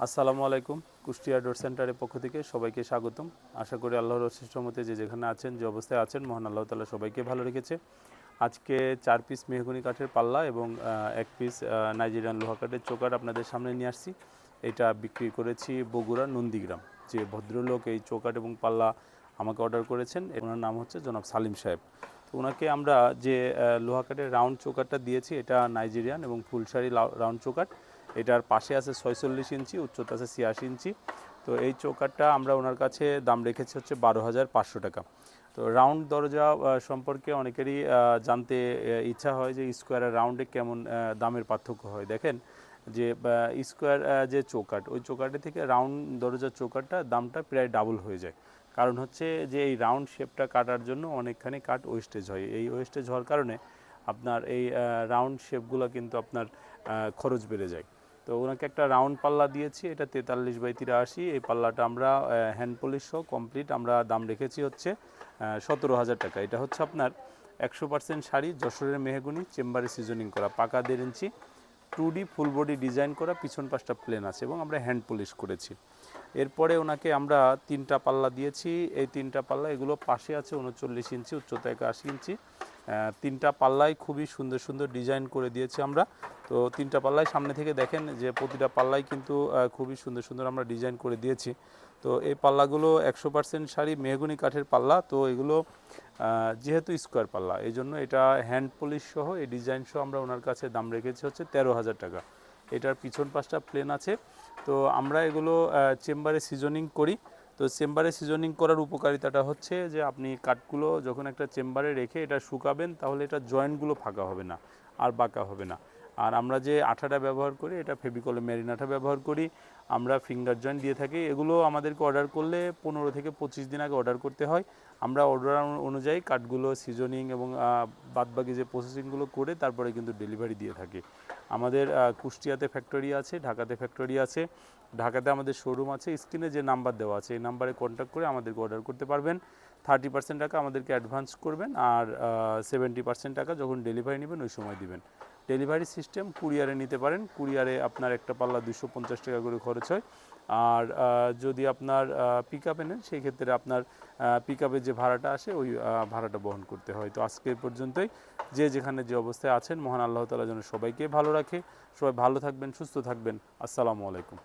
আসসালামু আলাইকুম। কুষ্টিয়া ডোর সেন্টারের পক্ষ থেকে সবাইকে স্বাগতম। আশা করি আল্লাহর অশেষ রহমতে যে যেখানে আছেন, যে অবস্থায় আছেন, মহান আল্লাহ তাআলা সবাইকে ভালো রেখেছে। আজকে 4 পিস মেহগনি কাঠের পাল্লা এবং 1 পিস নাইজেরিয়ান লোহা কাঠের চোকার আপনাদের সামনে নিয়ে আসছি। এটা বিক্রি করেছি বগুড়া নন্দীগ্রাম। যে ভদ্রলোক এই চৌকাঠ এবং পাল্লা আমাকে অর্ডার করেছেন, ওনার নাম হচ্ছে জনাব সালিম সাহেব। তো ওনাকে আমরা যে লোহা কাঠের রাউন্ড চৌকাঠটা দিয়েছি, এটা নাইজেরিয়ান এবং ফুলসারি রাউন্ড চৌকাঠ। এটার পাশে আছে 46 ইঞ্চি, উচ্চতা আছে 86 ইঞ্চি। তো এই চৌকাঠটা আমরা ওনার কাছে দাম রেখেছি হচ্ছে 12,500 টাকা। তো রাউন্ড দরজা সম্পর্কে অনেকেরই জানতে ইচ্ছা হয় যে স্কোয়ার আর রাউন্ডে কেমন দামের পার্থক্য হয়। দেখেন যে স্কোয়ার যে চৌকাঠ, ওই চৌকাঠের থেকে রাউন্ড দরজার চৌকাঠটা দামটা প্রায় ডাবল হয়ে যায়। কারণ হচ্ছে যে এই রাউন্ড শেপটা কাটার জন্য অনেকখানি কাঠ ওয়েস্টেজ হয়। এই ওয়েস্টেজ হওয়ার কারণে আপনার এই রাউন্ড শেপগুলো কিন্তু আপনার খরচ বেড়ে যায়। তো ওনাকে একটা রাউন্ড পাল্লা দিয়েছি, এটা 43x83। এই পাল্লাটা আমরা হ্যান্ড পলিশ সহ কমপ্লিট আমরা দাম রেখেছি হচ্ছে 17,000 টাকা। এটা হচ্ছে আপনার 100% শাড়ি, যশোরের মেহগনি, চেম্বারে সিজনিং করা, পাকা 1.5 ইঞ্চি, 2D ফুল বডি ডিজাইন করা, পিছন পাশটা প্লেন আছে এবং আমরা হ্যান্ড পলিশ করেছি। এরপরে ওনাকে আমরা 3টা পাল্লা দিয়েছি। এই 3টা পাল্লা এগুলো পাশে আছে 39 ইঞ্চি, উচ্চতা 81 ইঞ্চি। 3টা পাল্লায় খুবই সুন্দর সুন্দর ডিজাইন করে দিয়েছি আমরা। তো 3টা পাল্লায় সামনে থেকে দেখেন যে প্রতিটা পাল্লায় কিন্তু খুবই সুন্দর সুন্দর আমরা ডিজাইন করে দিয়েছি। তো এই পাল্লাগুলো 100% শাড়ি মেহগনি কাঠের পাল্লা। তো এগুলো যেহেতু স্কোয়ার পাল্লা, এই জন্য এটা হ্যান্ড পলিশ সহ এই ডিজাইন সহ আমরা ওনার কাছে দাম রেখেছি হচ্ছে 13,000 টাকা। এটার পিছন পাশটা প্লেন আছে। তো আমরা এগুলো চেম্বারে সিজনিং করি। তো চেম্বারে সিজনিং করার উপকারিতাটা হচ্ছে যে আপনি কাঠগুলো যখন একটা চেম্বারে রেখে এটা শুকাবেন, তাহলে এটা জয়েন্টগুলো ফাঁকা হবে না আর বাঁকা হবে না। আর আমরা যে আঠাটা ব্যবহার করি, এটা ফেভিকলে মেরিন আঠা ব্যবহার করি। আমরা ফিঙ্গার জয়েন্ট দিয়ে থাকি। এগুলো আমাদেরকে অর্ডার করলে 15 থেকে 25 দিন আগে অর্ডার করতে হয়। আমরা অর্ডার অনুযায়ী কাঠগুলো সিজনিং এবং বাদবাকি যে প্রসেসিংগুলো করে তারপরে কিন্তু ডেলিভারি দিয়ে থাকি। আমাদের কুষ্টিয়াতে ফ্যাক্টরি আছে, ঢাকাতে ফ্যাক্টরি আছে। ঢাকাতে আমাদের শোরুম আছে। স্ক্রিনে যে নাম্বার দেওয়া আছে এই নাম্বারে কন্ট্যাক্ট করে আমাদেরকে অর্ডার করতে পারবেন। 30% টাকা আমাদেরকে অ্যাডভান্স করবেন আর 70% টাকা যখন ডেলিভারি নেবেন ওই সময় দিবেন। ডেলিভারি সিস্টেম কুরিয়ারে নিতে পারেন। কুরিয়ারে আপনার একটা পাল্লা 250 টাকা করে খরচ হয়। আর যদি আপনার পিক আপে নেন, সেই ক্ষেত্রে আপনার পিক আপের যে ভাড়াটা আসে ওই ভাড়াটা বহন করতে হয়। তো আজকে পর্যন্তই। যে যেখানে যে অবস্থায় আছেন, মহান আল্লাহ তাআলা যেন সবাইকে ভালো রাখে। সবাই ভালো থাকবেন, সুস্থ থাকবেন। আসসালামু আলাইকুম।